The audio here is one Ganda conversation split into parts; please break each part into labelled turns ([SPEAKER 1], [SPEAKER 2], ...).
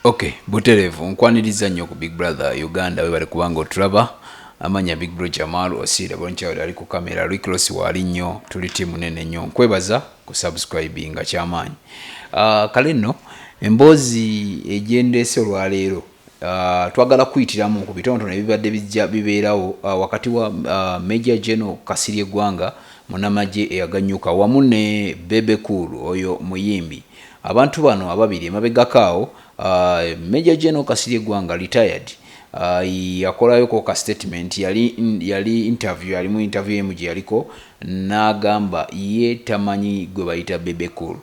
[SPEAKER 1] Okay, buterevu nkwaniriza nnyo ku Big Brother Uganda we bali kubanga otulaba amanya Big Bro Jamal Osiira bonchawo ali ku kamera Rickross wali nnyo tuli timu nene nnyo nkwebaza ku subscribing kyamaanyi. Kale nno emboozi ejendeese olwaleero twagala kuyitiramu ku bitonotono ebibadde bijja bibeerawo wakati wa Major General Kasirye Gwanga munnamagye eyaganyuka wamu ne Bebe Cool oyo muyimbi. Abantu bano ababiri emabegakaawo Major General Kasirye Gwanga retired yakolayo ko ka statement yali interview yalimu interview emu gye yaliko n'agamba ye tamanyi gwe bayita Bebe Cool.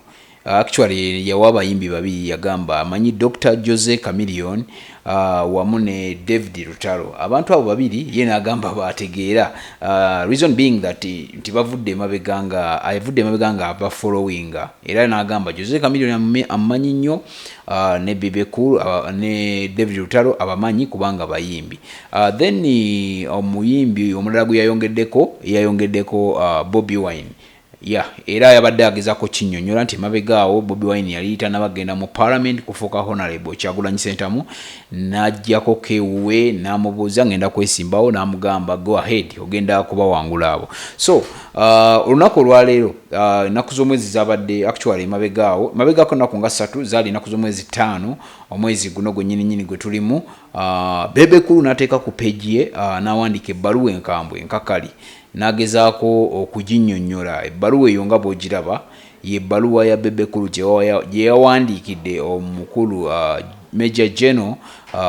[SPEAKER 1] Actually yawa abayimbi babiri yagamba amanyi Dr. Jose Chameleone wamu ne David Rutaro. Abantu abo babiri ye n'agamba bategeera reason being that nti bavudde emabeganga aba following era n'agamba Jose Chameleone amanyi nnyo ne Bebe Cool ne David Rutaro abamanyi kubanga bayimbi. Then omuyimbi omulala gwe yayongeddeko Bobby Wine. Era yabadde agezaako kinnyonnyola nti mabegaawo Bobby Wine yali nabagenda mu parliament kufuuka honorable Kyagulanyi Ssentamu n'ajjako kewe n'amubuuza ngenda kwesimbawo n'amugamba go ahead ogenda kubawangula abo. So olunaku olwaleero ennaku z'omwezi zabadde actually mabegako ennaku nga 3 zaali ennaku z'omwezi 5 omwezi guno gwennyini gwe tulimu. Bebe Cool n'ateeka ku page ye n'awandiika ebbaluwa enkambwe enkakali nagezaako okuginnyonnyola. Ebbaluwa eyo nga bw'ogiraba ye ebbaluwa ya Bebe Cool gye yawandiikidde omukulu Major General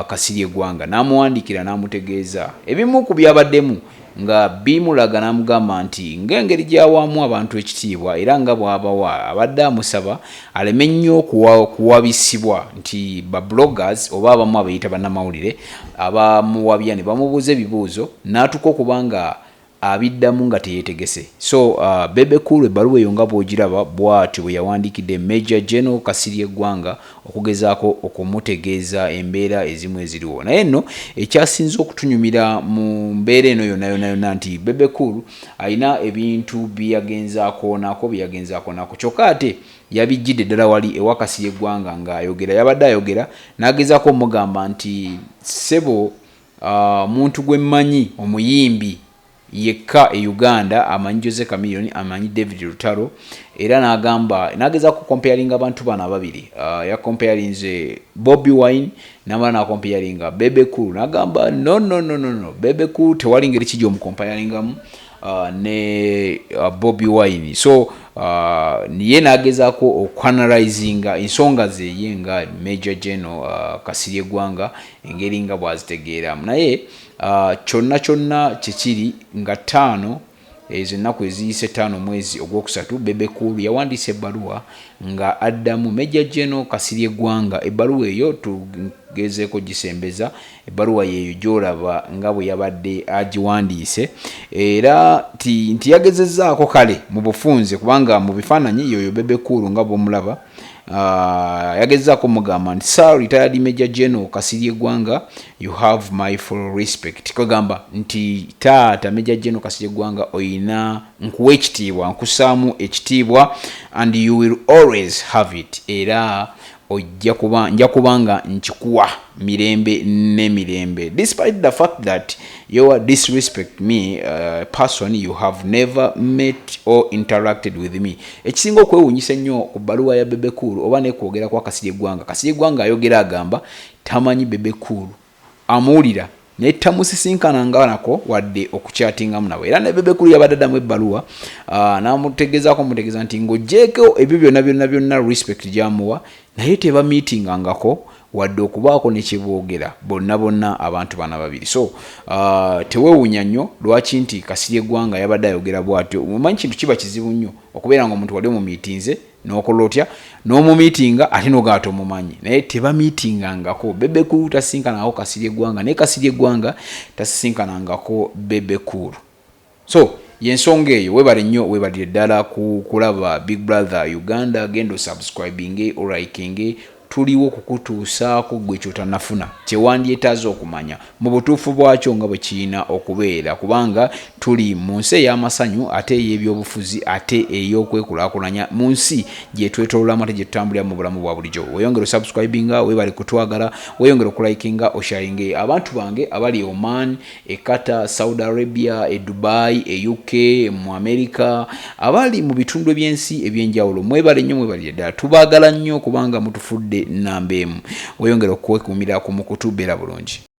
[SPEAKER 1] Kasirye Gwanga n'amuwandiikira n'amutegeeza ebimu ku byabaddemu nga bimulaga n'amugamba nti ng'engeri gy'awaamu abantu ekitiibwa era nga bw'abawa abadde amusaba aleme nnyo okuwabisibwa nti bloggers oba abamu abayita bannamawulire abamuwabya ne bamubuuza ebibuuzo n'atuuka okubanga abiddamu nga teyeetegese. So Bebe Cool ebbaluwa eyo nga bw'ogiraba bw'atyo bwe yawandiikidde Major General Kasirye Gwanga okugezaako okumutegeeza embeera ezimu eziriwo. Naye nno ekyasinze okutunyumira mu mbeera eno yonna nti Bebe Cool alina ebintu byeyagenzaako nako kyokka ate yabijjidde ddala wali ewa Kasirye Gwanga ng'ayogera yabadde ayogera n'agezaako omugamba nti ssebo muntu gwe mmanyi omuyimbi yekka e Uganda amanyi Jose Chameleone amanyi David Rutaro era n'agezaako comparinga abantu bano ababiri ya comparinze Bobby Wine n'amala comparinga Bebe Cool n'agamba no Bebe Cool tewali ngeri kijja omukomparingamu ne Bobby Wine. So niye n'agezaako okuanalyzinga ensonga ze ye nga Major General Kasirye Gwanga engeri nga bw'azitegeeramu. Naye kyonna kikiri nga 5 ezo ennaku eziyise 5 mwezi ogwokusatu Bebe Cool yawandiise ebbaluwa nga addamu Major General Kasirye Gwanga. Ebbaluwa eyo tugezeeko gisembeza ebbaluwa yeeyo gy'olaba nga bwe yabadde agiwandiise era nti yagezezzaako kale mu bufunze kubanga mu bifaananyi yoyo Bebe Cool nga bw'omulaba yagezzaako mugamba nti Sir retired Major General Kasirye Gwanga, you have my full respect. Kwegamba nti taata Major General Kasirye Gwanga oyina nkuwa ekitiibwa nkusaamu ekitiibwa and you will always have it era nja kubanga nkikuwa mirembe ne mirembe despite the fact that you disrespect me person you have never met or interacted with me. Ekisinga okwewuunyisa ennyo ku bbaluwa ya Bebe Cool oba nekwogera kwa Kasirye Gwanga ayogera agamba tamanyi Bebe Cool amuwulira naye tamusisinkananga nako wadde okukyatingamu nawe era ne Bebe Cool yabadde addamu ebbaluwa n'amutegeeza nti ng'oggyeko ebyo byonna respect gy'amuwa naye tebamiitingangako wadde okubaako ne kyeboogera bonna abantu bana babiri. So teweewuunya nnyo lwaki nti Kasirye Gwanga yabadde ayogera bw'atyo. Mumanyi kintu kiba kizibu nnyo okubeera nga omuntu wali omumiitinze n'okola otya n'omumiitinga ate n'ogaata omumanyi naye tebamiitingangako. Bebe Cool tasinkanangako Kasirye Gwanga naye Kasirye Gwanga tasinkanangako Bebe Cool. So yensonga eyo webale nnyo webalire ddala kulaba Big Brother Uganda. Genda subscribing or liking tuliwo kukutuusaako gwe kyotanafuna kyewandyetaaze okumanya mu butuufu bwakyo nga bwe kirina okubeera, kubanga tuli mu nsi ey'amasanyu ate ey'ebyobufuzi ate ey'okwekulaakulanya mu nsi gye twetoololamu ate gye tutambulira mu bulamu bwa bulijjo. Weeyongere osubscribinga, weebale kutwagala, weeyongere okulikinga, osharinge abantu bange abali Oman, Qatar, Saudi Arabia, Dubai, UK, mu America, abali mu bitundu by'ensi ebyenjawulo. Mwebale nnyo, mwebale ddala, tubaagala nnyo kubanga mutufudde nnamba emu. Weeyongere okwekuumira ku mukutu, beera bulungi.